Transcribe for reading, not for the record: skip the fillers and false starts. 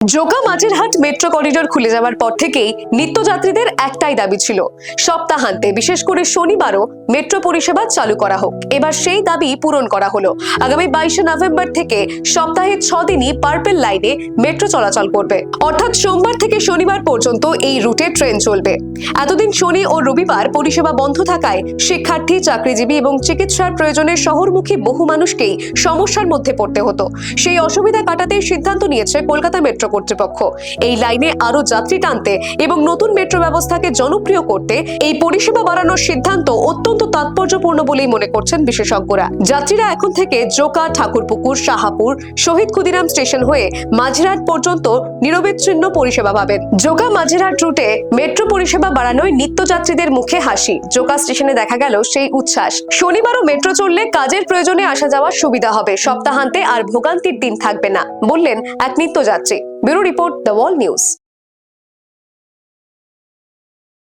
Joka Majerhat metro corridor খুলে যাওয়ার পর থেকেই নিত্যযাত্রীদের একটাই দাবি ছিল, সপ্তাহান্তে বিশেষ করে শনিবারও মেট্রো পরিষেবা চালু করা হোক। এবার সেই দাবি পূরণ করা হলো। আগামী 22শে নভেম্বর থেকে সপ্তাহে 6 দিনই পার্পল লাইনে মেট্রো চলাচল করবে, অর্থাৎ সোমবার থেকে শনিবার পর্যন্ত এই রুটে ট্রেন চলবে। এতদিন শনি ও রবিবার পরিষেবা বন্ধ থাকায় শিক্ষার্থী, চাকরিজীবী এবং চিকিৎসার প্রয়োজনে শহরমুখী বহু মানুষকেই সমস্যার মধ্যে পড়তে হতো। সেই অসুবিধা কাটাতে সিদ্ধান্ত নিয়েছে কলকাতা মেট্রো কর্তৃপক্ষ। এই লাইনে আরো যাত্রী টানতে এবং নতুন মেট্রো ব্যবস্থাকে জনপ্রিয় করতে এই পরিষেবা বাড়ানোর সিদ্ধান্ত অত্যন্ত তাৎপর্যপূর্ণ বলেই মনে করছেন বিশেষজ্ঞরা। যাত্রীরা এখন থেকে জোকা, ঠাকুরপুকুর, শাহাপুর, শহীদ ক্ষুদিরাম স্টেশন হয়ে মাঝেরহাট পর্যন্ত নিরবিচ্ছিন্ন পরিষেবা পাবেন। জোকা মাঝেরহাট রুটে মেট্রো পরিষেবা বাড়ানোয় নিত্যযাত্রীদের মুখে হাসি। জোকা স্টেশনে দেখা গেল সেই উচ্ছ্বাস। শনিবারও মেট্রো চললে কাজের প্রয়োজনে আসা যাওয়ার সুবিধা হবে, সপ্তাহান্তে আর ভোগান্তির দিন থাকবে না, বললেন এক নিত্যযাত্রী। Bureau report, the wall news.